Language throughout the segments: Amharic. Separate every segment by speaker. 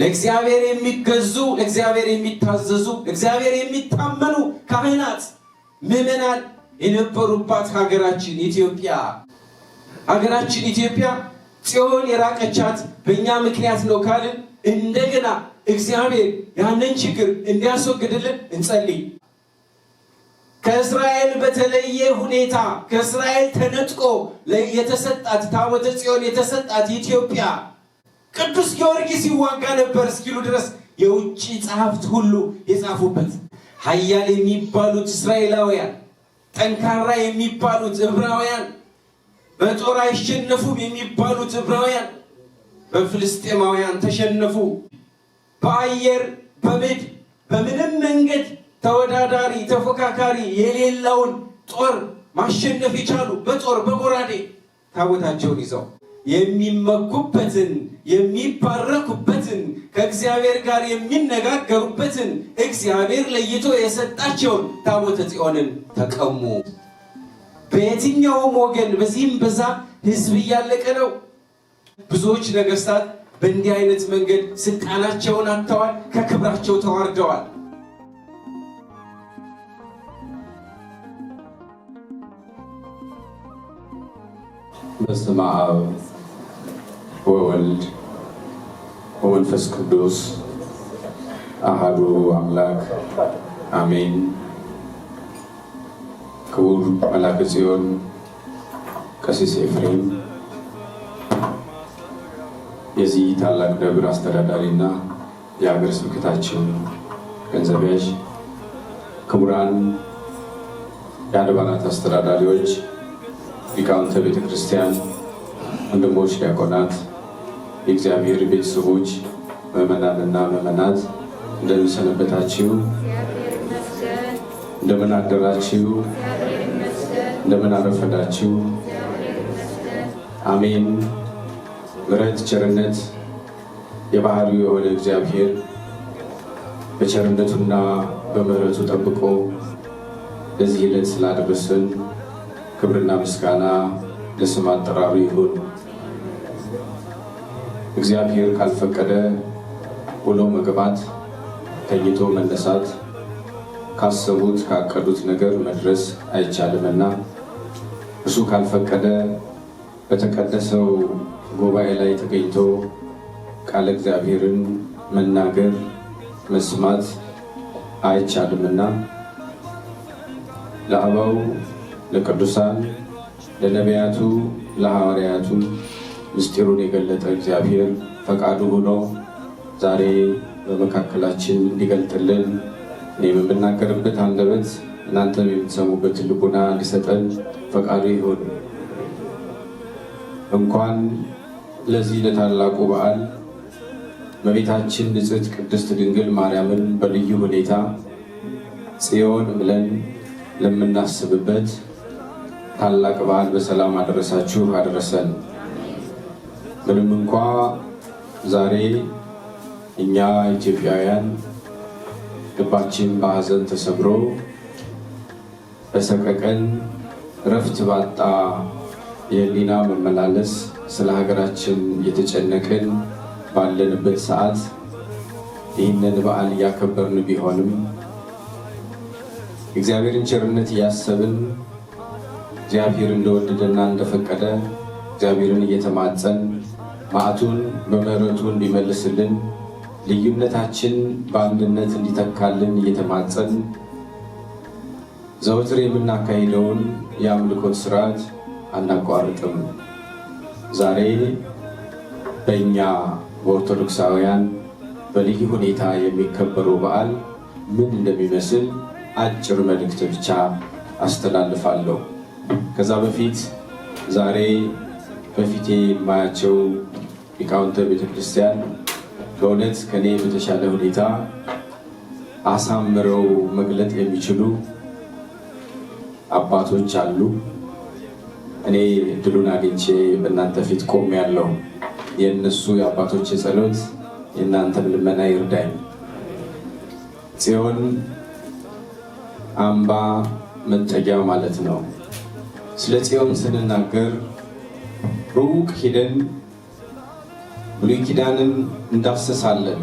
Speaker 1: ለእግዚአብሔር የሚገዙ ለእግዚአብሔር የሚታዘዙ ለእግዚአብሔር የሚታመኑ ካህናት ምዕመናን የነበሩባት ሀገራችን ኢትዮጵያ ጽዮን የራቀቻት በእኛ ምክንያት ነው ካልን እንደገና እግዚአብሔር ያንን ችግር እንዲያስወግድልን እንጸልይ። ከእስራኤል በተለየ ሁኔታ ከእስራኤል ተነጥቆ የተሰጣት ታቦተ ጽዮን የተሰጣት ኢትዮጵያ ቅዱስ ጊዮርጊስ ይዋጋ ነበር እስኪሉ ድረስ የውጭ ጸሐፍት ሁሉ የጻፉበት ኃያል የሚባሉት እስራኤላውያን ጠንካራ የሚባሉት ዕብራውያን በጦር አይሸነፉም የሚባሉት ዕብራውያን በፍልስጤማውያን ተሸነፉ። በአየር በምድር በምንም መንገድ ተወዳዳሪ ተፎካካሪ የሌለውን ጦር ማሸነፍ የቻሉ በጦር በጎራዴ ታቦታቸውን ይዘው የሚመኩበትን የሚባረኩበትን ከእግዚአብሔር ጋር የሚነጋገሩበትን እግዚአብሔር ለይቶ የሰጣቸውን ታቦተ ጽዮንን ተቀሙ። በየትኛውም ወገን በዚህም በዛ ሕዝብ እያለቀ ነው። ብዙዎች ነገስታት በእንዲህ አይነት መንገድ ስልጣናቸውን አጥተዋል፣ ከክብራቸው ተዋርደዋል።
Speaker 2: በስመ አብ ወወልድ ወመንፈስ ቅዱስ አሐዱ አምላክ አሜን። ክቡር መልአከ ጽዮን ቀሲስ ኤፍሬም የዚህ ታላቅ ደብር አስተዳዳሪና የሀገረ ስብከታችን ገንዘብ ያዥ፣ ክቡራን የአድባራት አስተዳዳሪዎች፣ ሊቃውንተ ቤተ ክርስቲያን፣ ወንድሞች ዲያቆናት፣ የእግዚአብሔር ቤተሰቦች፣ ምዕመናንና ምዕመናት እንደምን ሰነበታችሁ? እንደምን አደራችሁ? እንደምን አረፈዳችሁ? አሜን። ምሕረት ቸርነት የባህሪው የሆነ እግዚአብሔር በቸርነቱና በምሕረቱ ጠብቆ ለዚህ ዕለት ስላደረሰን ክብርና ምስጋና ለስም አጠራሩ ይሁን። እግዚአብሔር ካልፈቀደ ውሎ መግባት፣ ተኝቶ መነሳት፣ ካሰቡት ካቀዱት ነገር መድረስ አይቻልምና እሱ ካልፈቀደ በተቀደሰው ጉባኤ ላይ ተገኝቶ ቃለ እግዚአብሔርን መናገር መስማት አይቻልምና ለአበው ለቅዱሳን ለነቢያቱ ለሐዋርያቱ ምስጢሩን የገለጠ እግዚአብሔር ፈቃዱ ሆኖ ዛሬ በመካከላችን እንዲገልጥልን እኔም የምናገርበት አንደበት እናንተም የምትሰሙበት ልቡና እንዲሰጠን ፈቃዱ ይሁን። እንኳን ለዚህ ለታላቁ በዓል እመቤታችን ንጽሕት ቅድስት ድንግል ማርያምን በልዩ ሁኔታ ጽዮን ብለን ለምናስብበት ታላቅ በዓል በሰላም አደረሳችሁ አደረሰን። ምንም እንኳ ዛሬ እኛ ኢትዮጵያውያን ልባችን በሐዘን ተሰብሮ በሰቀቀን እረፍት ባጣ የህሊና መመላለስ ስለ ሀገራችን እየተጨነቅን ባለንበት ሰዓት ይህንን በዓል እያከበርን ቢሆንም እግዚአብሔርን ቸርነት እያሰብን እግዚአብሔር እንደወደደና እንደፈቀደ እግዚአብሔርን እየተማጸን መዓቱን በምሕረቱ እንዲመልስልን ልዩነታችን በአንድነት እንዲተካልን እየተማጸን ዘወትር የምናካሂደውን የአምልኮት ስርዓት አናቋርጥም። ዛሬ በእኛ በኦርቶዶክሳውያን በልዩ ሁኔታ የሚከበረው በዓል ምን እንደሚመስል አጭር መልእክት ብቻ አስተላልፋለሁ። ከዛ በፊት ዛሬ በፊቴ የማያቸው ሊቃውንተ ቤተክርስቲያን በእውነት ከኔ በተሻለ ሁኔታ አሳምረው መግለጥ የሚችሉ አባቶች አሉ። እኔ እድሉን አግኝቼ በእናንተ ፊት ቆሜያለሁ። የእነሱ የአባቶች ጸሎት የእናንተም ልመና ይርዳኝ። ጽዮን አምባ መጠጊያ ማለት ነው። ስለ ጽዮን ስንናገር ሩቅ ሂደን ብሉይ ኪዳንን እንዳስሳለን።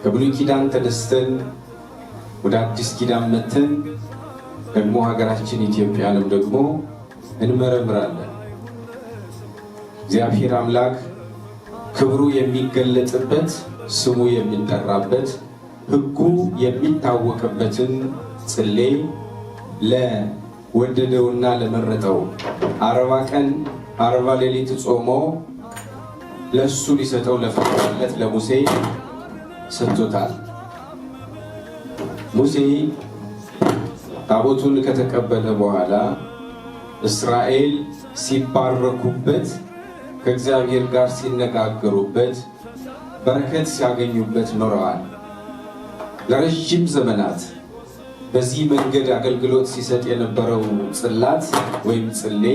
Speaker 2: ከብሉይ ኪዳን ተነስተን ወደ አዲስ ኪዳን መተን ደግሞ ሀገራችን ኢትዮጵያንም ደግሞ እንመረምራለን። እግዚአብሔር አምላክ ክብሩ የሚገለጥበት፣ ስሙ የሚጠራበት፣ ሕጉ የሚታወቅበትን ጽሌ ለወደደውና ለመረጠው 40 ቀን 40 ሌሊት ጾሞ ለሱ ሊሰጠው ለፈቀደለት ለሙሴ ሰጥቶታል። ሙሴ ታቦቱን ከተቀበለ በኋላ እስራኤል ሲባረኩበት፣ ከእግዚአብሔር ጋር ሲነጋገሩበት፣ በረከት ሲያገኙበት ኖረዋል። ለረጅም ዘመናት በዚህ መንገድ አገልግሎት ሲሰጥ የነበረው ጽላት ወይም ጽሌ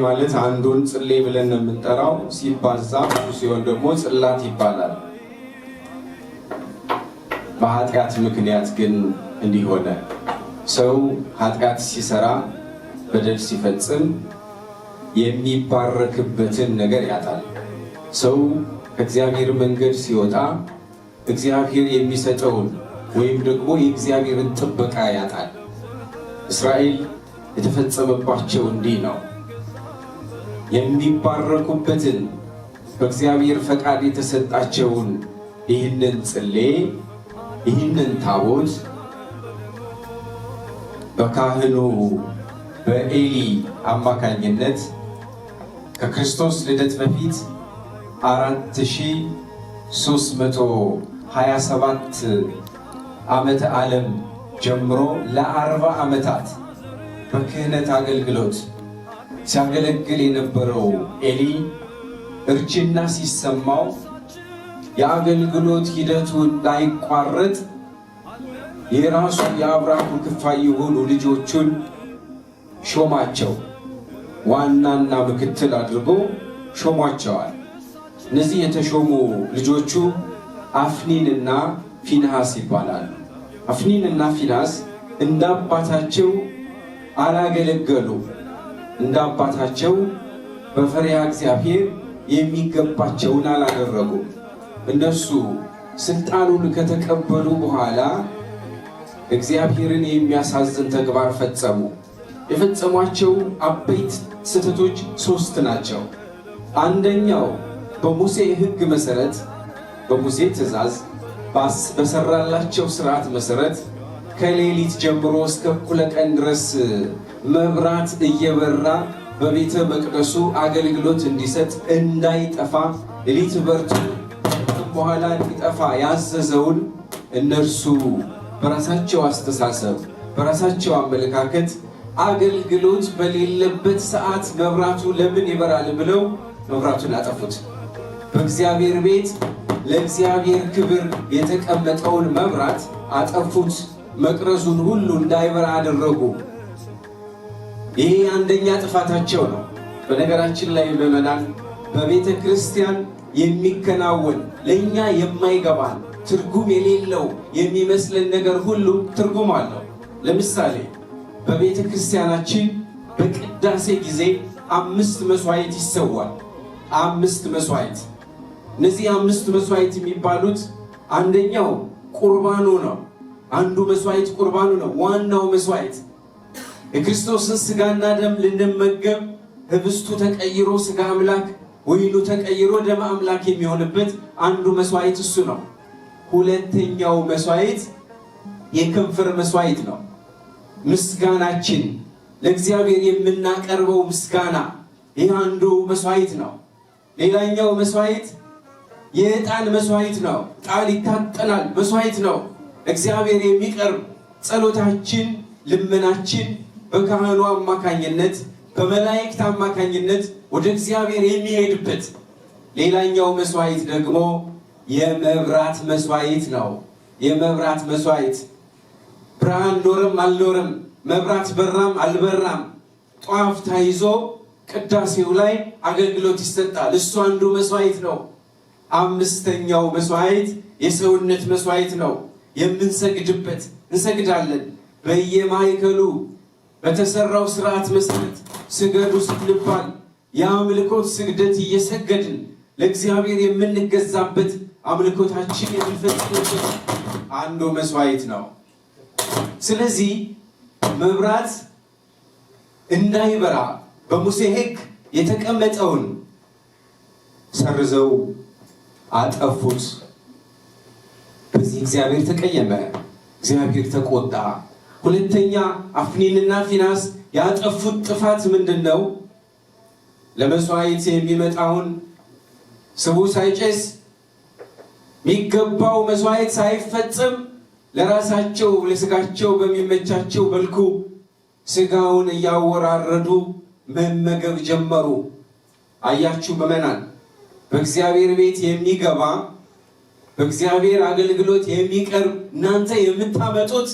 Speaker 2: ማለት አንዱን ጽሌ ብለን የምንጠራው ሲባዛ ብዙ ሲሆን ደግሞ ጽላት ይባላል። በኃጢአት ምክንያት ግን እንዲሆነ ሰው ኃጢአት ሲሰራ በደል ሲፈጽም የሚባረክበትን ነገር ያጣል። ሰው ከእግዚአብሔር መንገድ ሲወጣ እግዚአብሔር የሚሰጠውን ወይም ደግሞ የእግዚአብሔርን ጥበቃ ያጣል። እስራኤል የተፈጸመባቸው እንዲህ ነው። የሚባረኩበትን በእግዚአብሔር ፈቃድ የተሰጣቸውን ይህንን ጽሌ ይህንን ታቦት በካህኑ በኤሊ አማካኝነት ከክርስቶስ ልደት በፊት 4327 ዓመተ ዓለም ጀምሮ ለ40 ዓመታት በክህነት አገልግሎት ሲያገለግል የነበረው ኤሊ እርጅና ሲሰማው የአገልግሎት ሂደቱ እንዳይቋረጥ የራሱ የአብራኩ ክፋይ የሆኑ ልጆቹን ሾማቸው። ዋናና ምክትል አድርጎ ሾሟቸዋል። እነዚህ የተሾሙ ልጆቹ አፍኒንና ፊንሃስ ይባላሉ። አፍኒንና ፊንሃስ እንደ አባታቸው አላገለገሉ። እንደ አባታቸው በፈሪሃ እግዚአብሔር የሚገባቸውን አላደረጉም። እነሱ ስልጣኑን ከተቀበሉ በኋላ እግዚአብሔርን የሚያሳዝን ተግባር ፈጸሙ። የፈጸሟቸው አበይት ስህተቶች 3 ናቸው። አንደኛው በሙሴ ሕግ መሰረት፣ በሙሴ ትእዛዝ በሰራላቸው ስርዓት መሰረት ከሌሊት ጀምሮ እስከ እኩለ ቀን ድረስ መብራት እየበራ በቤተ መቅደሱ አገልግሎት እንዲሰጥ እንዳይጠፋ ሌሊት በርቶ በኋላ እንዲጠፋ ያዘዘውን እነርሱ በራሳቸው አስተሳሰብ በራሳቸው አመለካከት አገልግሎት በሌለበት ሰዓት መብራቱ ለምን ይበራል ብለው መብራቱን አጠፉት። በእግዚአብሔር ቤት ለእግዚአብሔር ክብር የተቀመጠውን መብራት አጠፉት። መቅረዙን ሁሉ እንዳይበራ አደረጉ። ይሄ አንደኛ ጥፋታቸው ነው። በነገራችን ላይ ምዕመናን፣ በቤተ ክርስቲያን የሚከናወን ለእኛ የማይገባን ትርጉም የሌለው የሚመስለን ነገር ሁሉ ትርጉም አለው። ለምሳሌ በቤተ ክርስቲያናችን በቅዳሴ ጊዜ 5 መስዋዕት ይሰዋል። 5 መስዋዕት። እነዚህ 5 መስዋዕት የሚባሉት አንደኛው ቁርባኑ ነው። አንዱ መስዋዕት ቁርባኑ ነው። ዋናው መስዋዕት የክርስቶስን ስጋና ደም ልንመገብ ህብስቱ ተቀይሮ ስጋ አምላክ፣ ወይኑ ተቀይሮ ደም አምላክ የሚሆንበት አንዱ መስዋዕት እሱ ነው። ሁለተኛው መስዋዕት የከንፈር መስዋዕት ነው። ምስጋናችን ለእግዚአብሔር የምናቀርበው ምስጋና ይህ አንዱ መስዋዕት ነው። ሌላኛው መስዋዕት የዕጣን መስዋዕት ነው። ዕጣን ይታጠናል፣ መስዋዕት ነው። እግዚአብሔር የሚቀርብ ጸሎታችን፣ ልመናችን በካህኑ አማካኝነት በመላእክት አማካኝነት ወደ እግዚአብሔር የሚሄድበት። ሌላኛው መስዋዕት ደግሞ የመብራት መስዋዕት ነው። የመብራት መስዋዕት ብርሃን ኖረም አልኖረም፣ መብራት በራም አልበራም፣ ጧፍ ታይዞ ቅዳሴው ላይ አገልግሎት ይሰጣል። እሱ አንዱ መስዋዕት ነው። 5ኛው መስዋዕት የሰውነት መስዋዕት ነው። የምንሰግድበት እንሰግዳለን። በየማዕከሉ በተሰራው ስርዓት መሰረት ስገዱ ስንባል
Speaker 1: የአምልኮት ስግደት እየሰገድን ለእግዚአብሔር የምንገዛበት አምልኮታችን የምንፈጽምበት አንዱ መስዋዕት ነው። ስለዚህ መብራት እንዳይበራ በሙሴ ሕግ የተቀመጠውን ሰርዘው አጠፉት። በዚህ እግዚአብሔር ተቀየመ፣ እግዚአብሔር ተቆጣ። ሁለተኛ አፍኒንና ፊናስ ያጠፉት ጥፋት ምንድነው? ለመስዋዕት የሚመጣውን ስቡ ሳይጨስ የሚገባው መስዋዕት ሳይፈጸም ለራሳቸው ለስጋቸው በሚመቻቸው መልኩ ስጋውን እያወራረዱ መመገብ ጀመሩ። አያችሁ ምዕመናን፣ በእግዚአብሔር ቤት የሚገባ በእግዚአብሔር አገልግሎት የሚቀርብ እናንተ የምታመጡት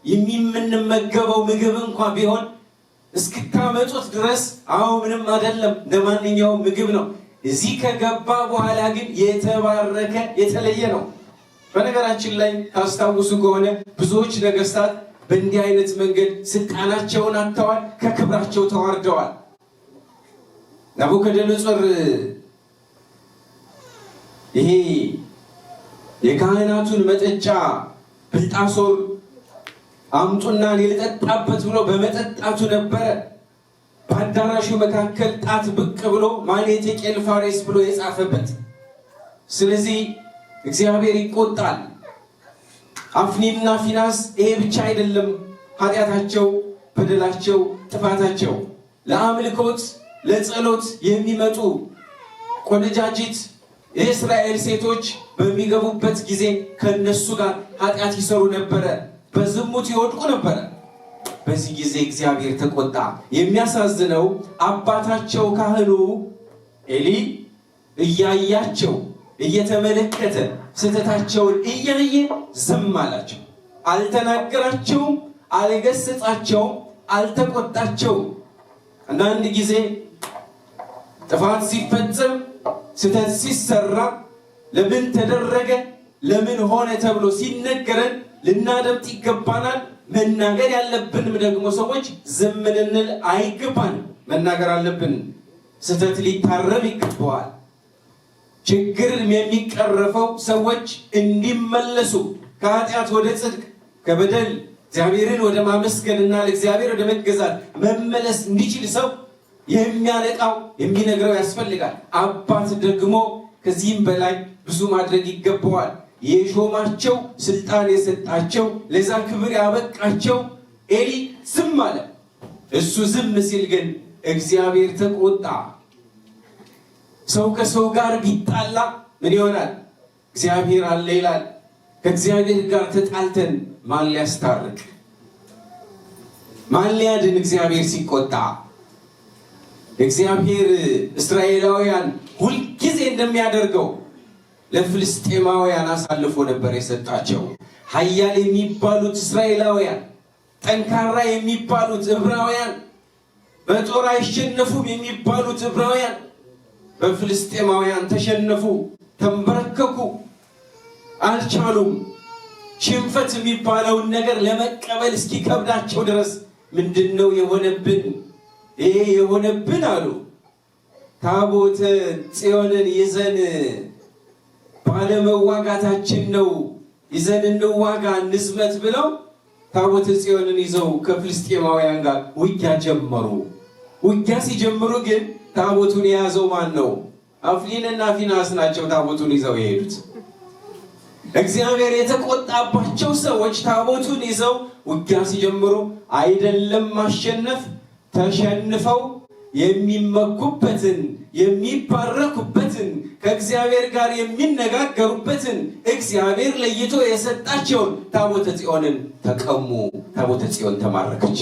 Speaker 1: የምንመገበው ምግብ እንኳን ቢሆን እስክታመጡት ድረስ ምንም አይደለም፣ እንደማንኛውም ምግብ ነው። እዚህ ከገባ በኋላ ግን የተባረከ የተለየ ነው። በነገራችን ላይ ታስታውሱ ከሆነ ብዙዎች ነገስታት በእንዲህ አይነት መንገድ ስልጣናቸውን አጥተዋል፣ ከክብራቸው ተዋርደዋል። ናቡከደነጾር ይሄ የካህናቱን መጠጫ ብልጣሶር አምጡና ልጠጣበት ብሎ በመጠጣቱ ነበረ በአዳራሹ መካከል ጣት ብቅ ብሎ ማኔቴ ቄልፋሬስ ብሎ የጻፈበት። ስለዚህ እግዚአብሔር ይቆጣል። አፍኒንና ፊናስ ይሄ ብቻ አይደለም ኃጢአታቸው፣ በደላቸው፣ ጥፋታቸው። ለአምልኮት ለጸሎት የሚመጡ ቆነጃጅት የእስራኤል ሴቶች በሚገቡበት ጊዜ ከነሱ ጋር ኃጢአት ይሰሩ ነበረ፣ በዝሙት ይወድቁ ነበረ። በዚህ ጊዜ እግዚአብሔር ተቆጣ። የሚያሳዝነው አባታቸው ካህኑ ኤሊ እያያቸው እየተመለከተ ስህተታቸውን እያየ ዝም አላቸው። አልተናገራቸውም፣ አልገሰጻቸውም፣ አልተቆጣቸውም። አንዳንድ ጊዜ ጥፋት ሲፈጸም ስህተት ሲሰራ ለምን ተደረገ ለምን ሆነ ተብሎ ሲነገረን ልናደምጥ ይገባናል። መናገር ያለብንም ደግሞ ሰዎች ዝም ልንል አይገባንም። መናገር አለብን። ስህተት ሊታረም ይገባዋል። ችግር የሚቀረፈው ሰዎች እንዲመለሱ ከኃጢአት ወደ ጽድቅ፣ ከበደል እግዚአብሔርን ወደ ማመስገንና ለእግዚአብሔር ወደ መገዛት መመለስ እንዲችል ሰው የሚያነቃው የሚነግረው ያስፈልጋል። አባት ደግሞ ከዚህም በላይ ብዙ ማድረግ ይገባዋል። የሾማቸው ስልጣን የሰጣቸው ለዛ ክብር ያበቃቸው ኤሊ ዝም አለ። እሱ ዝም ሲል ግን እግዚአብሔር ተቆጣ። ሰው ከሰው ጋር ቢጣላ ምን ይሆናል? እግዚአብሔር አለ ይላል። ከእግዚአብሔር ጋር ተጣልተን ማን ሊያስታርቅ ማን ሊያድን? እግዚአብሔር ሲቆጣ እግዚአብሔር እስራኤላውያን ሁልጊዜ እንደሚያደርገው ለፍልስጤማውያን አሳልፎ ነበር የሰጣቸው። ኃያል የሚባሉት እስራኤላውያን፣ ጠንካራ የሚባሉት ዕብራውያን፣ በጦር አይሸነፉም የሚባሉት ዕብራውያን በፍልስጤማውያን ተሸነፉ፣ ተንበረከኩ፣ አልቻሉም። ሽንፈት የሚባለውን ነገር ለመቀበል እስኪከብዳቸው ድረስ ምንድነው የሆነብን? ይሄ የሆነብን አሉ። ታቦተ ጽዮንን ይዘን ባለመዋጋታችን ነው፣ ይዘን እንዋጋ እንዝመት ብለው ታቦተ ጽዮንን ይዘው ከፍልስጤማውያን ጋር ውጊያ ጀመሩ። ውጊያ ሲጀምሩ ግን ታቦቱን የያዘው ማን ነው? አፍኒንና ፊናስ ናቸው ታቦቱን ይዘው የሄዱት። እግዚአብሔር የተቆጣባቸው ሰዎች ታቦቱን ይዘው ውጊያ ሲጀምሩ አይደለም ማሸነፍ፣ ተሸንፈው የሚመኩበትን የሚባረኩበትን ከእግዚአብሔር ጋር የሚነጋገሩበትን እግዚአብሔር ለይቶ የሰጣቸውን ታቦተ ጽዮንን ተቀሙ። ታቦተ ጽዮን ተማረከች፣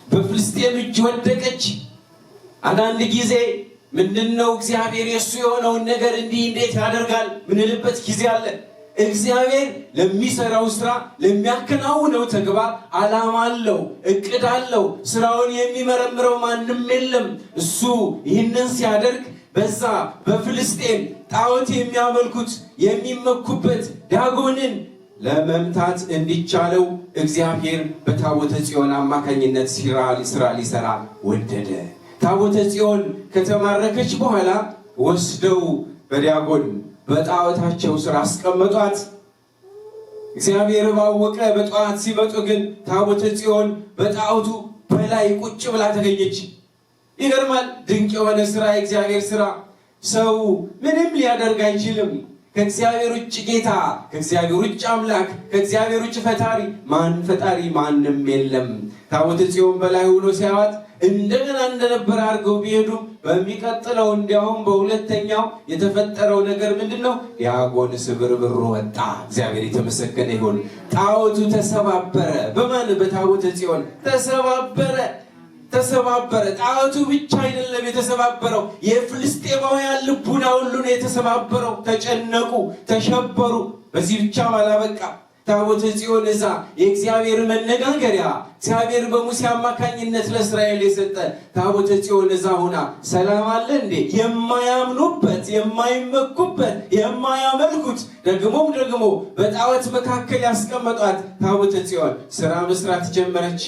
Speaker 1: በፍልስጤም እጅ ወደቀች። አንዳንድ ጊዜ ምንድነው እግዚአብሔር የሱ የሆነውን ነገር እንዲህ እንዴት ያደርጋል ምንልበት ጊዜ አለ። እግዚአብሔር ለሚሰራው ስራ ለሚያከናውነው ተግባር ዓላማ አለው፣ እቅድ አለው። ስራውን የሚመረምረው ማንም የለም። እሱ ይህንን ሲያደርግ በዛ በፍልስጤም ጣዖት የሚያመልኩት የሚመኩበት ዳጎንን ለመምታት እንዲቻለው እግዚአብሔር በታቦተ ጽዮን አማካኝነት ስራ ሊሰራ ወደደ። ታቦተ ጽዮን ከተማረከች በኋላ ወስደው በዳጎን በጣዖታቸው ስራ አስቀመጧት። እግዚአብሔር ባወቀ በጠዋት ሲመጡ ግን ታቦተ ጽዮን በጣዖቱ በላይ ቁጭ ብላ ተገኘች። ይገርማል። ድንቅ የሆነ ስራ፣ የእግዚአብሔር ስራ። ሰው ምንም ሊያደርግ አይችልም። ከእግዚአብሔር ውጭ ጌታ፣ ከእግዚአብሔር ውጭ አምላክ፣ ከእግዚአብሔር ውጭ ፈጣሪ ማንም የለም። ታቦተ ጽዮን በላይ ሆኖ ሲያዋት እንደገና እንደነበረ አድርገው ቢሄዱ በሚቀጥለው እንዲያውም በሁለተኛው የተፈጠረው ነገር ምንድነው? ዳጎን ስብርብር ወጣ። እግዚአብሔር የተመሰገነ ይሁን። ጣዖቱ ተሰባበረ። በማን? በታቦተ ጽዮን ተሰባበረ። ጣዖቱ ብቻ አይደለም የተሰባበረው፣ የፍልስጤማውያን ልቡና ሁሉ ነው የተሰባበረው። ተጨነቁ፣ ተሸበሩ። በዚህ ብቻ አላበቃ። ታቦተ ጽዮን እዛ የእግዚአብሔር መነጋገሪያ፣ እግዚአብሔር በሙሴ አማካኝነት ለእስራኤል የሰጠ ታቦተ ጽዮን እዛ ሆና ሰላም አለ እንዴ? የማያምኑበት፣ የማይመኩበት፣ የማያመልኩት ደግሞ በጣዖት መካከል ያስቀመጧት ታቦተ ጽዮን ስራ መስራት ጀመረች።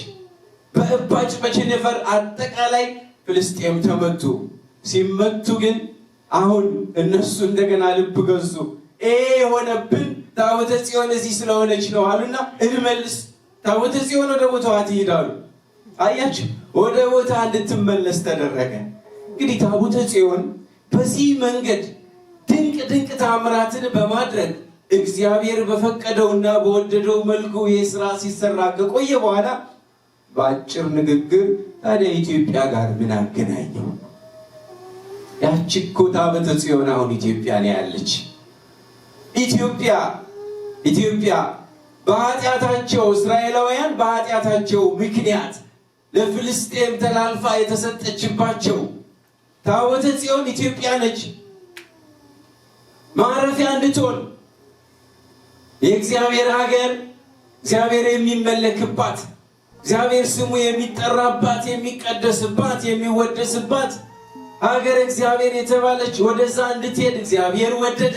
Speaker 1: በእባጭ በቸነፈር አጠቃላይ ፍልስጤም ተመቱ። ሲመቱ ግን አሁን እነሱ እንደገና ልብ ገዙ። የሆነብን ታቦተ ጽዮን እዚህ ስለሆነች ነው አሉና እንመልስ፣ ታቦተ ጽዮን ወደ ቦታዋ ትሄዳሉ። አያችሁ፣ ወደ ቦታ እንድትመለስ ተደረገ። እንግዲህ ታቦተ ጽዮን በዚህ መንገድ ድንቅ ታምራትን በማድረግ እግዚአብሔር በፈቀደውና በወደደው መልኩ የሥራ ሲሰራ ከቆየ በኋላ በአጭር ንግግር ታዲያ ኢትዮጵያ ጋር ምን አገናኘው? ያቺ እኮ ታቦተ ጽዮን አሁን ኢትዮጵያ ነው ያለች። ኢትዮጵያ በኃጢአታቸው እስራኤላውያን በኃጢአታቸው ምክንያት ለፍልስጤም ተላልፋ የተሰጠችባቸው ታቦተ ጽዮን ኢትዮጵያ ነች። ማረፊያ እንድትሆን የእግዚአብሔር ሀገር፣ እግዚአብሔር የሚመለክባት፣ እግዚአብሔር ስሙ የሚጠራባት፣ የሚቀደስባት፣ የሚወደስባት ሀገር እግዚአብሔር የተባለች ወደዛ እንድትሄድ እግዚአብሔር ወደደ።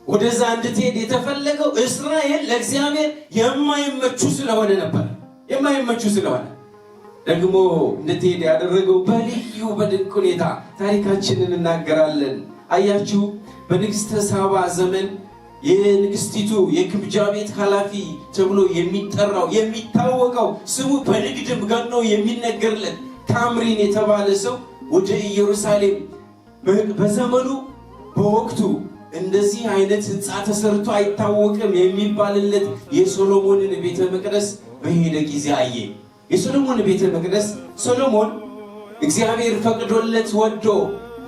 Speaker 1: ወደዛ እንድትሄድ የተፈለገው እስራኤል ለእግዚአብሔር የማይመቹ ስለሆነ ነበር። የማይመቹ ስለሆነ ደግሞ እንድትሄድ ያደረገው በልዩ በድንቅ ሁኔታ ታሪካችንን እናገራለን። አያችሁ፣ በንግሥተ ሳባ ዘመን የንግሥቲቱ የግምጃ ቤት ኃላፊ ተብሎ የሚጠራው የሚታወቀው ስሙ በንግድም ገኖ የሚነገርለት ታምሪን የተባለ ሰው ወደ ኢየሩሳሌም በዘመኑ በወቅቱ እንደዚህ አይነት ህንፃ ተሰርቶ አይታወቅም የሚባልለት የሶሎሞንን ቤተ መቅደስ በሄደ ጊዜ አየ። የሶሎሞን ቤተ መቅደስ ሶሎሞን እግዚአብሔር ፈቅዶለት ወዶ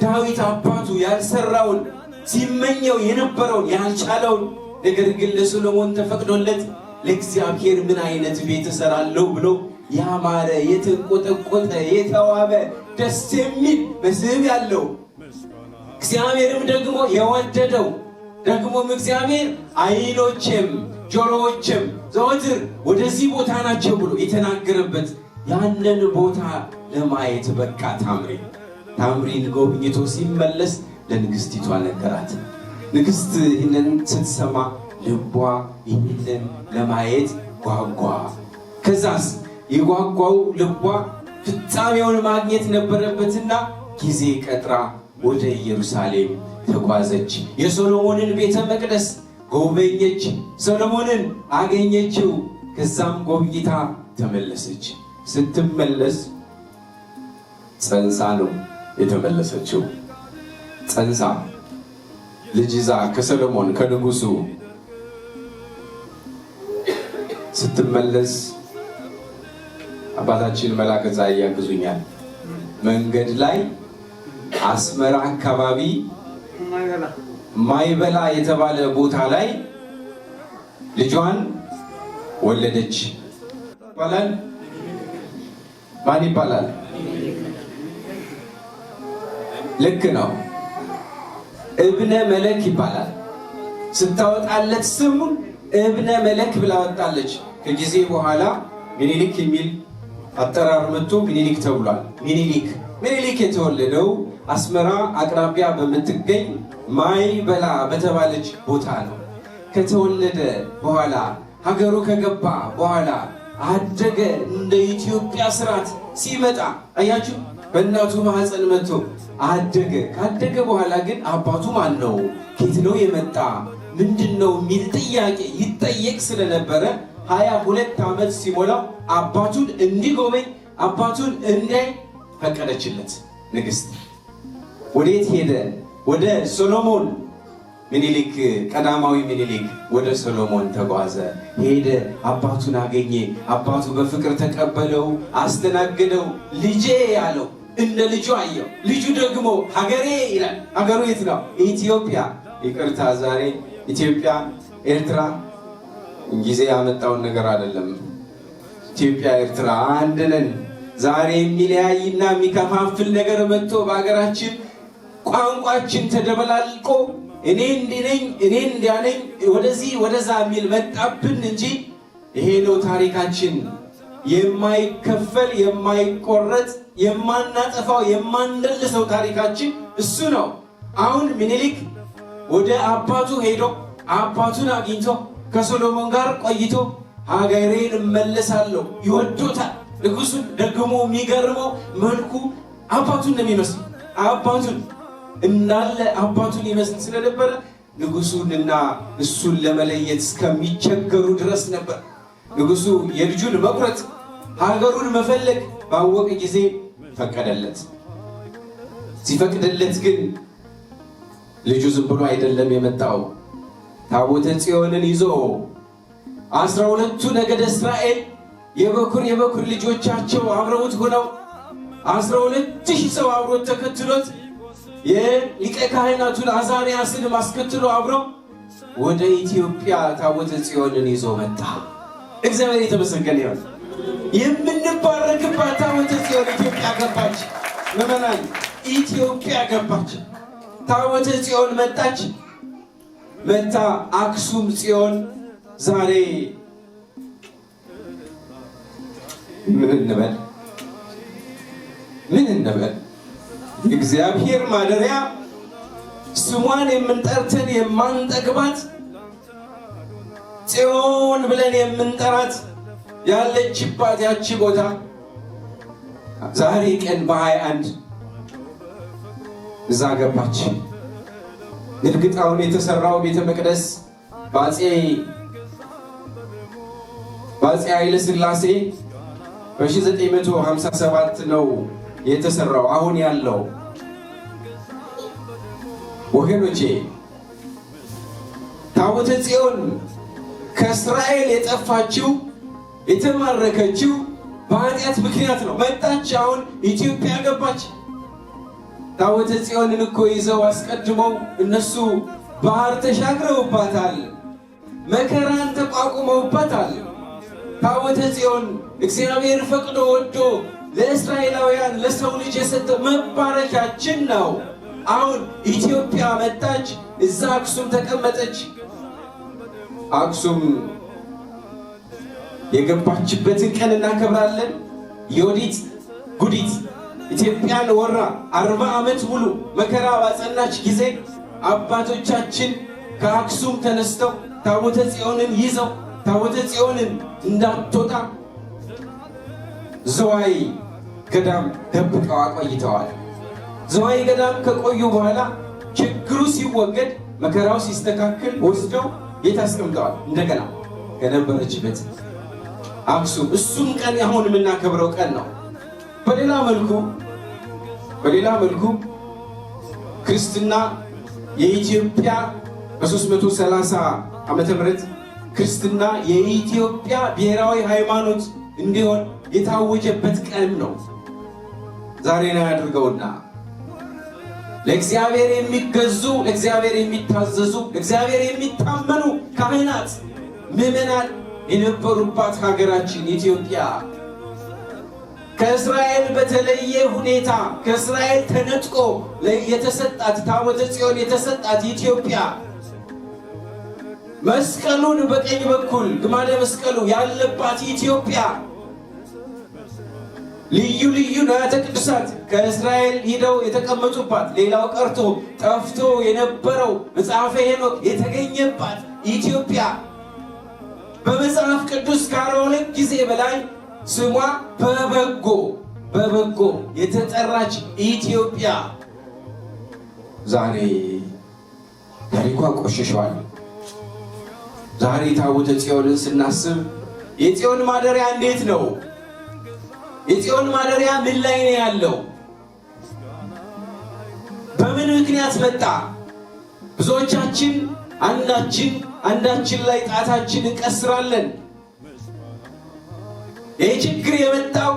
Speaker 1: ዳዊት አባቱ ያልሰራውን ሲመኘው የነበረውን ያልቻለውን ነገር ግን ለሶሎሞን ተፈቅዶለት ለእግዚአብሔር ምን አይነት ቤት እሰራለሁ ብሎ ያማረ የተንቆጠቆጠ የተዋበ ደስ የሚል መስህብ ያለው እግዚአብሔርም ደግሞ የወደደው ደግሞም እግዚአብሔር ዓይኖቼም ጆሮዎቼም ዘወትር ወደዚህ ቦታ ናቸው ብሎ የተናገረበት ያንን ቦታ ለማየት በቃ። ታምሪን ጎብኝቶ ሲመለስ ለንግሥቲቷ ነገራት። ንግሥት ይህንን ስትሰማ ልቧ ይህንን ለማየት ጓጓ። ከዛስ የጓጓው ልቧ ፍጻሜውን ማግኘት ነበረበትና ጊዜ ቀጥራ ወደ ኢየሩሳሌም ተጓዘች። የሶሎሞንን ቤተ መቅደስ ጎበኘች። ሶሎሞንን አገኘችው። ከዛም ጎብኝታ ተመለሰች። ስትመለስ ጸንሳ ነው የተመለሰችው። ጸንሳ ልጅ ይዛ ከሰሎሞን ከንጉሱ ስትመለስ አባታችን መላከ ፀሐይ ያግዙኛል። መንገድ ላይ አስመራ አካባቢ ማይበላ የተባለ ቦታ ላይ ልጇን ወለደች። ይባላል ማን ይባላል? ልክ ነው፣ እብነ መለክ ይባላል። ስታወጣለት ስሙን እብነ መለክ ብላ ወጣለች። ከጊዜ በኋላ ሚኒሊክ የሚል አጠራር መጥቶ ሚኒሊክ ተብሏል። ሚኒሊክ የተወለደው አስመራ አቅራቢያ በምትገኝ ማይበላ በተባለች ቦታ ነው። ከተወለደ በኋላ ሀገሩ ከገባ በኋላ አደገ። እንደ ኢትዮጵያ ስርዓት ሲመጣ አያችሁ፣ በእናቱ ማህፀን መጥቶ አደገ። ካደገ በኋላ ግን አባቱ ማን ነው፣ ከየት ነው የመጣ፣ ምንድን ነው የሚል ጥያቄ ይጠየቅ ስለነበረ 22 ዓመት ሲሞላው አባቱን እንዲጎበኝ አባቱን እንዲያይ ፈቀደችለት ንግሥት። ወዴት ሄደ? ወደ ሶሎሞን። ምኒልክ ቀዳማዊ ምኒልክ ወደ ሶሎሞን ተጓዘ። ሄደ፣ አባቱን አገኘ። አባቱ በፍቅር ተቀበለው፣ አስተናገደው። ልጄ ያለው እንደ ልጁ አየው። ልጁ ደግሞ ሀገሬ ይላል። ሀገሩ የት ነው? ኢትዮጵያ። ይቅርታ ዛሬ ኢትዮጵያ ኤርትራ ጊዜ ያመጣውን ነገር አይደለም። ኢትዮጵያ ኤርትራ አንድ ነን። ዛሬ የሚለያይና የሚከፋፍል ነገር መጥቶ በሀገራችን ቋንቋችን ተደበላልቆ እኔ እንዲህ ነኝ እኔ እንዲያ ነኝ ወደዚህ ወደዛ የሚል መጣብን እንጂ ይሄ ነው ታሪካችን። የማይከፈል የማይቆረጥ የማናጠፋው የማንደልሰው ታሪካችን እሱ ነው። አሁን ምኒልክ ወደ አባቱ ሄዶ አባቱን አግኝቶ ከሶሎሞን ጋር ቆይቶ ሀገሬን እመለሳለሁ ይወዶታል። ንጉሡን ደግሞ የሚገርመው መልኩ አባቱን ነው የሚመስል። አባቱን እንዳለ አባቱን ይመስል ስለነበረ ንጉሡንና እሱን ለመለየት እስከሚቸገሩ ድረስ ነበር። ንጉሡ የልጁን መቁረጥ ሀገሩን መፈለግ ባወቀ ጊዜ ፈቀደለት። ሲፈቅድለት ግን ልጁ ዝም ብሎ አይደለም የመጣው። ታቦተ ጽዮንን ይዞ 12ቱ ነገደ እስራኤል የበኩር ልጆቻቸው አብረውት ሆነው 12,000 ሰው አብሮት ተከትሎት የሊቀ ካህናቱን አዛርያስን ማስከትሎ አብረው ወደ ኢትዮጵያ ታቦተ ጽዮንን ይዞ መጣ። እግዚአብሔር የተመሰገነ ይሁን። የምንባረክባት ታቦተ ጽዮን ኢትዮጵያ ገባች። ምዕመናን ኢትዮጵያ ገባች። ታቦተ ጽዮን መጣች። መታ አክሱም ጽዮን ዛሬ ምን እንበል? እግዚአብሔር ማደሪያ ስሟን የምንጠርተን የማንጠግባት ጽዮን ብለን የምንጠራት ያለችባት ያቺ ቦታ ዛሬ ቀን በ21 እዛ ገባች። ግድግዳውን የተሰራው ቤተ መቅደስ በአፄ ኃይለ ሥላሴ በ1957 ነው የተሰራው። አሁን ያለው ወገኖቼ ታቦተ ጽዮን ከእስራኤል የጠፋችው የተማረከችው በኃጢአት ምክንያት ነው። መጣች፣ አሁን ኢትዮጵያ ገባች። ታቦተ ጽዮንን እኮ ይዘው አስቀድመው እነሱ ባህር ተሻግረውባታል፣ መከራን ተቋቁመውባታል። ታቦተ ጽዮን እግዚአብሔር ፈቅዶ ወዶ ለእስራኤላውያን ለሰው ልጅ የሰጠው መባረኪያችን ነው። አሁን ኢትዮጵያ መጣች፣ እዛ አክሱም ተቀመጠች። አክሱም የገባችበትን ቀን እናከብራለን። ዮዲት ጉዲት ኢትዮጵያን ወራ 40 ዓመት ሙሉ መከራ ባጸናች ጊዜ አባቶቻችን ከአክሱም ተነስተው ታቦተ ጽዮንን ይዘው ታቦተ ጽዮንን እንዳትወጣ ዘዋይ ገዳም ደብቀው አቆይተዋል። ዘዋይ ገዳም ከቆዩ በኋላ ችግሩ ሲወገድ መከራው ሲስተካከል ወስደው የት አስቀምጠዋል? እንደገና ከነበረችበት አክሱም። እሱም ቀን አሁን የምናከብረው ቀን ነው። በሌላ መልኩ ክርስትና የኢትዮጵያ በ330 ዓመተ ምህረት ክርስትና የኢትዮጵያ ብሔራዊ ሃይማኖት እንዲሆን የታወጀበት ቀን ነው። ዛሬ ነው ያድርገውና ለእግዚአብሔር የሚገዙ ለእግዚአብሔር የሚታዘዙ ለእግዚአብሔር የሚታመኑ ካህናት ምዕመናን የነበሩባት ሀገራችን ኢትዮጵያ ከእስራኤል በተለየ ሁኔታ ከእስራኤል ተነጥቆ የተሰጣት ታቦተ ጽዮን የተሰጣት ኢትዮጵያ መስቀሉን በቀኝ በኩል ግማደ መስቀሉ ያለባት ኢትዮጵያ ልዩ ልዩ ንዋያተ ቅዱሳት ከእስራኤል ሂደው የተቀመጡባት፣ ሌላው ቀርቶ ጠፍቶ የነበረው መጽሐፈ ሄኖክ የተገኘባት ኢትዮጵያ በመጽሐፍ ቅዱስ ከ42 ጊዜ በላይ ስሟ በበጎ የተጠራች ኢትዮጵያ
Speaker 2: ዛሬ ታሪኳ ቆሽሿል። ዛሬ ታቦተ ጽዮንን ስናስብ የጽዮን ማደሪያ እንዴት ነው? የጽዮን ማደሪያ ምን ላይ ነው ያለው? በምን ምክንያት መጣ? ብዙዎቻችን አንዳችን ላይ ጣታችን እንቀስራለን። ይህ ችግር የመጣው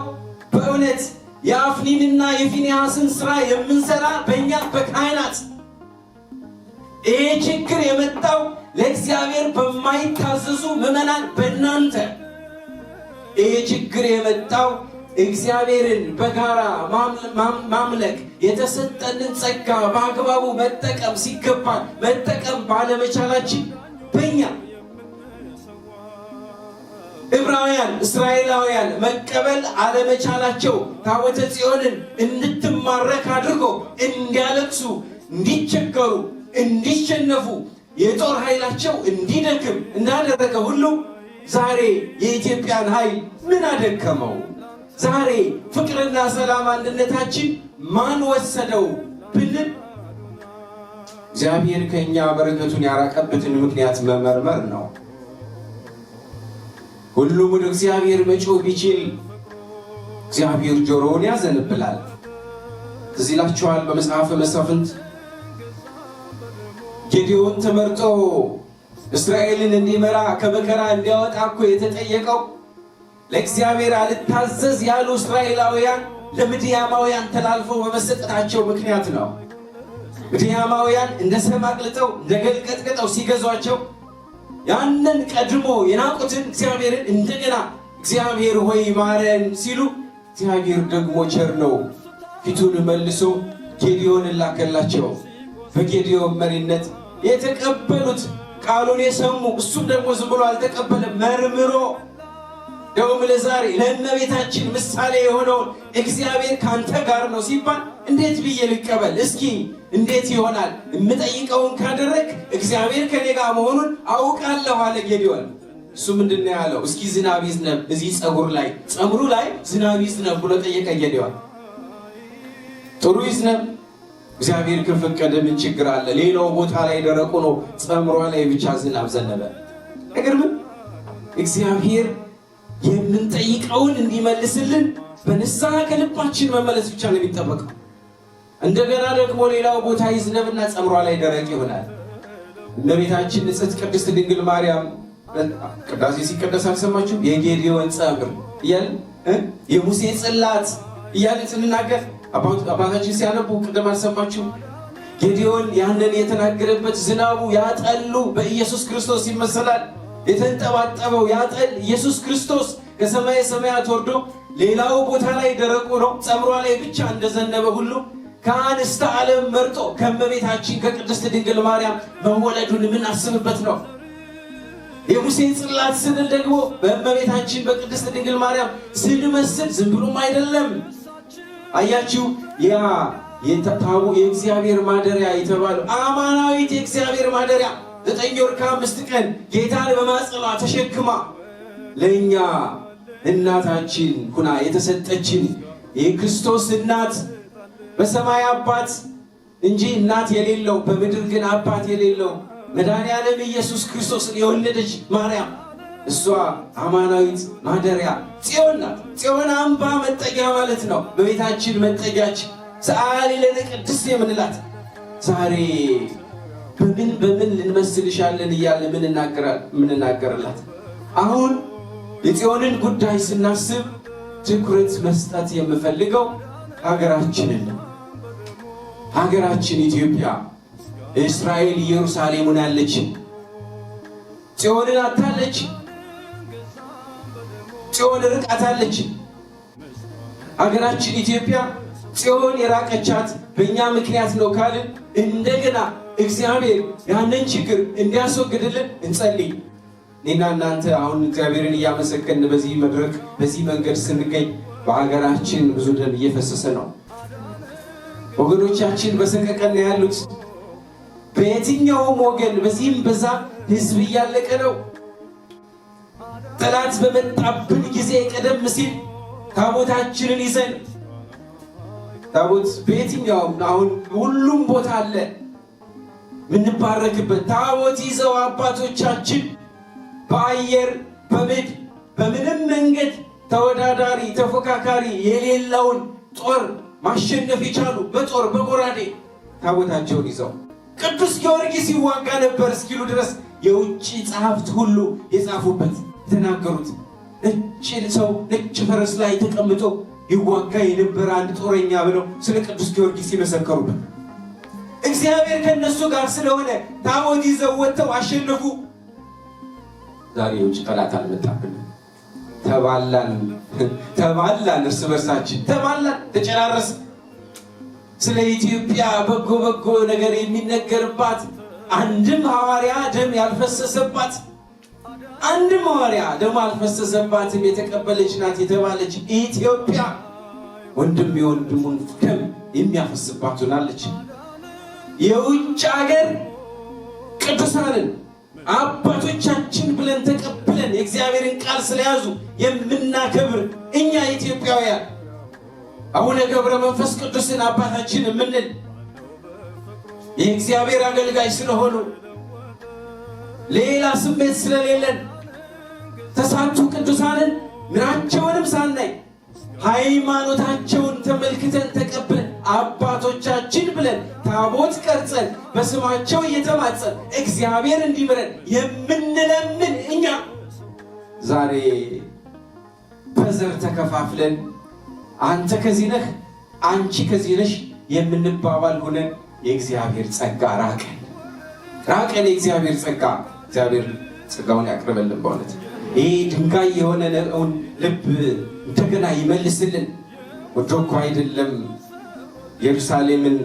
Speaker 2: በእውነት የአፍኒንና የፊንያስን ስራ የምንሰራ በእኛ በካህናት፣ ይህ ችግር የመጣው ለእግዚአብሔር በማይታዘዙ ምዕመናን በእናንተ፣ ይህ ችግር የመጣው እግዚአብሔርን በጋራ ማምለክ የተሰጠንን ጸጋ በአግባቡ መጠቀም ሲገባን መጠቀም ባለመቻላችን በእኛ ዕብራውያን እስራኤላውያን መቀበል አለመቻላቸው ታቦተ ጽዮንን እንድትማረክ አድርጎ እንዲያለቅሱ፣ እንዲቸገሩ፣ እንዲሸነፉ የጦር ኃይላቸው እንዲደክም እንዳደረገ ሁሉ ዛሬ የኢትዮጵያን ኃይል ምን አደከመው? ዛሬ ፍቅርና ሰላም አንድነታችን ማን ወሰደው ብንል እግዚአብሔር ከኛ በረከቱን ያራቀበትን ምክንያት መመርመር ነው። ሁሉም ወደ እግዚአብሔር መጮህ ቢችል እግዚአብሔር ጆሮውን ያዘንብላል። ትዝ ይላችኋል በመጽሐፈ መሳፍንት ጌዴዎን ተመርጦ እስራኤልን እንዲመራ ከመከራ እንዲያወጣ እኮ የተጠየቀው ለእግዚአብሔር አልታዘዝ ያሉ እስራኤላውያን ለምድያማውያን ተላልፈው በመሰጠታቸው ምክንያት ነው። ምድያማውያን እንደ ሰም አቅልጠው እንደ ገል ቀጥቅጠው ሲገዟቸው ያንን ቀድሞ የናቁትን እግዚአብሔርን እንደገና እግዚአብሔር ሆይ ማረን ሲሉ እግዚአብሔር ደግሞ ቸር ነው፣ ፊቱን መልሶ ጌዴዎንን ላከላቸው። በጌዴዎን መሪነት የተቀበሉት ቃሉን የሰሙ እሱም ደግሞ ዝም ብሎ አልተቀበለም፣ መርምሮ ደውም ለዛሬ ለእመቤታችን ምሳሌ የሆነውን እግዚአብሔር ካንተ ጋር ነው ሲባል እንዴት ብዬ ልቀበል? እስኪ እንዴት ይሆናል? የምጠይቀውን ካደረግ እግዚአብሔር ከኔ ጋር መሆኑን አውቃለሁ አለ ጌዴዎን። እሱ ምንድነው ያለው? እስኪ ዝናብ ይዝነብ እዚህ ጸጉሩ ላይ ዝናብ ይዝነብ ብሎ ጠየቀ ጌዴዎን። ጥሩ ይዝነብ፣ እግዚአብሔር ከፈቀደ ምን ችግር አለ? ሌላው ቦታ ላይ ደረቁ ነው፣ ጸምሯ ላይ ብቻ ዝናብ ዘነበ። ነገር ምን እግዚአብሔር የምንጠይቀውን እንዲመልስልን በንስሐ ከልባችን መመለስ ብቻ ነው የሚጠበቀው። እንደገና ደግሞ ሌላው ቦታ ይዝነብና ጸምሯ ላይ ደረቅ ይሆናል። እመቤታችን ንጽሕት ቅድስት ድንግል ማርያም ቅዳሴ ሲቀደስ አልሰማችሁ? የጌዴዎን ጸምር እያለ የሙሴ ጽላት እያለ ስንናገር አባታችን ሲያነቡ ቅድም አልሰማችሁ? ጌዴዎን ያንን የተናገረበት ዝናቡ ያጠሉ በኢየሱስ ክርስቶስ ይመሰላል። የተንጠባጠበው ያጠል ኢየሱስ ክርስቶስ ከሰማየ ሰማያት ወርዶ ሌላው ቦታ ላይ ደረቁ ነው፣ ጸምሯ ላይ ብቻ እንደዘነበ ሁሉ ከአንስተ ዓለም መርጦ ከእመቤታችን ከቅድስት ድንግል ማርያም መወለዱን የምናስብበት ነው። የሙሴን ጽላት ስንል ደግሞ በእመቤታችን በቅድስት ድንግል ማርያም ስንመስል ዝም ብሎም አይደለም። አያችሁ፣ ያ የእግዚአብሔር ማደሪያ የተባለው አማናዊት የእግዚአብሔር ማደሪያ 9 ወር ከ5 ቀን ጌታን በማጽኗ ተሸክማ ለእኛ እናታችን ሁና የተሰጠችን የክርስቶስ እናት በሰማይ አባት እንጂ እናት የሌለው በምድር ግን አባት የሌለው መድኃኔዓለም ኢየሱስ ክርስቶስን የወለደች ማርያም እሷ አማናዊት ማደሪያ ጽዮን ናት። ጽዮን አምባ መጠጊያ ማለት ነው። በቤታችን መጠጊያችን ሰአሊ ለነ ቅድስት የምንላት ዛሬ በምን ልንመስልሻለን እያለ ምንናገርላት። አሁን የጽዮንን ጉዳይ ስናስብ ትኩረት መስጠት የምፈልገው ሀገራችን ኢትዮጵያ እስራኤል ኢየሩሳሌምን ያለች ጽዮንን አታለች። ጽዮን ርቃታለች። ሀገራችን ኢትዮጵያ ጽዮን የራቀቻት በእኛ ምክንያት ነው ካልን እንደገና እግዚአብሔር ያንን ችግር እንዲያስወግድልን እንጸልይ። እኔና እናንተ አሁን እግዚአብሔርን እያመሰገን በዚህ መድረክ በዚህ መንገድ ስንገኝ በሀገራችን ብዙ ደም እየፈሰሰ ነው። ወገኖቻችን በሰቀቀን ያሉት በየትኛውም ወገን በዚህም በዛ ህዝብ እያለቀ ነው። ጠላት በመጣብን ጊዜ ቀደም ሲል ታቦታችንን ይዘን
Speaker 1: ታቦት በየትኛውም አሁን ሁሉም ቦታ አለ ምንባረክበት። ታቦት ይዘው አባቶቻችን በአየር በምድር በምንም መንገድ ተወዳዳሪ ተፎካካሪ የሌለውን ጦር ማሸነፍ የቻሉ በጦር በጎራዴ ታቦታቸውን ይዘው ቅዱስ ጊዮርጊስ ይዋጋ ነበር እስኪሉ ድረስ የውጭ ጸሐፍት ሁሉ የጻፉበት የተናገሩት ነጭ ሰው ነጭ ፈረስ ላይ ተቀምጦ ይዋጋ የነበረ አንድ ጦረኛ ብለው ስለ ቅዱስ ጊዮርጊስ ይመሰከሩበት። እግዚአብሔር ከነሱ ጋር ስለሆነ ታቦት ይዘው ወጥተው አሸነፉ። ዛሬ የውጭ ጠላት አልመጣብንም። ተባላን እርስ በርሳችን ተባላን፣ ተጨራረስ። ስለ ኢትዮጵያ በጎ በጎ ነገር የሚነገርባት አንድም ሐዋርያ ደም ያልፈሰሰባት አንድም ሐዋርያ ደም አልፈሰሰባትም የተቀበለች ናት የተባለች ኢትዮጵያ ወንድም የወንድሙን ደም የሚያፈስባት ሆናለች። የውጭ ሀገር ቅዱሳንን አባቶቻችን ብለን ተቀብለን የእግዚአብሔርን ቃል ስለያዙ የምናከብር እኛ ኢትዮጵያውያን አቡነ ገብረ መንፈስ ቅዱስን አባታችን የምንል የእግዚአብሔር አገልጋይ ስለሆኑ ሌላ ስሜት ስለሌለን ተሳቱ ቅዱሳንን ምናቸውንም ሳናይ ሃይማኖታቸውን ተመልክተን ተቀብለን አባቶቻችን ብለን ታቦት ቀርጸን በስማቸው እየተማጸን እግዚአብሔር እንዲምረን የምንለምን እኛ ዛሬ በዘር ተከፋፍለን አንተ ከዚህ ነህ አንቺ ከዚህ ነሽ የምንባባል ሆነን የእግዚአብሔር ጸጋ ራቀን። የእግዚአብሔር ጸጋ እግዚአብሔር ጸጋውን ያቅርበልን። በእውነት ይህ ድንጋይ የሆነ ልብ እንደገና ይመልስልን። ወዶ እኮ አይደለም ኢየሩሳሌምን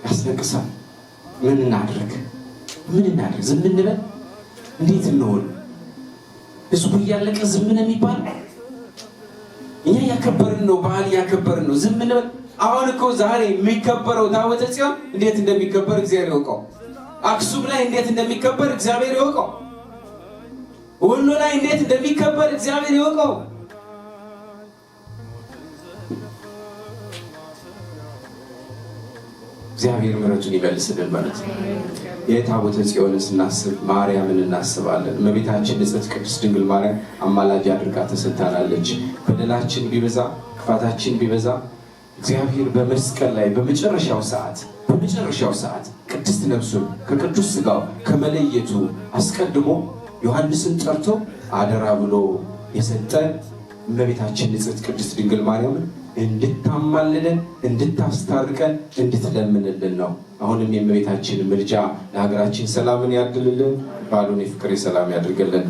Speaker 1: ያስለቅሳል። ምን እናድርግ? ዝም እንበል? እንዴት እንሆን? ህዝቡ እያለቀ ዝም ነው የሚባል? እኛ ያከበርን ነው፣ በዓል ያከበርን ነው። ዝም እንበል? አሁን እኮ ዛሬ የሚከበረው ታቦተ ጽዮን እንዴት እንደሚከበር እግዚአብሔር ይወቀው። አክሱም ላይ እንዴት እንደሚከበር እግዚአብሔር ይወቀው። ወሎ ላይ እንዴት እንደሚከበር እግዚአብሔር ይወቀው። እግዚአብሔር ምሕረቱን ይመልስልን ማለት ነው። የታቦተ ጽዮንን ስናስብ ማርያምን እናስባለን። እመቤታችን ንጽሕት ቅድስት ድንግል ማርያም አማላጅ አድርጋ ተሰጥታናለች። በደላችን ቢበዛ ክፋታችን ቢበዛ እግዚአብሔር በመስቀል ላይ በመጨረሻው ሰዓት ቅድስት ነፍሱን ከቅዱስ ሥጋው ከመለየቱ አስቀድሞ ዮሐንስን ጠርቶ አደራ ብሎ የሰጠ እመቤታችን ንጽሕት ቅድስት ድንግል ማርያምን እንድታማልደን እንድታስታርቀን እንድትለምንልን ነው። አሁንም የእመቤታችን ምልጃ ለሀገራችን ሰላምን ያድልልን፣ በዓሉን የፍቅር የሰላም ያድርግልን።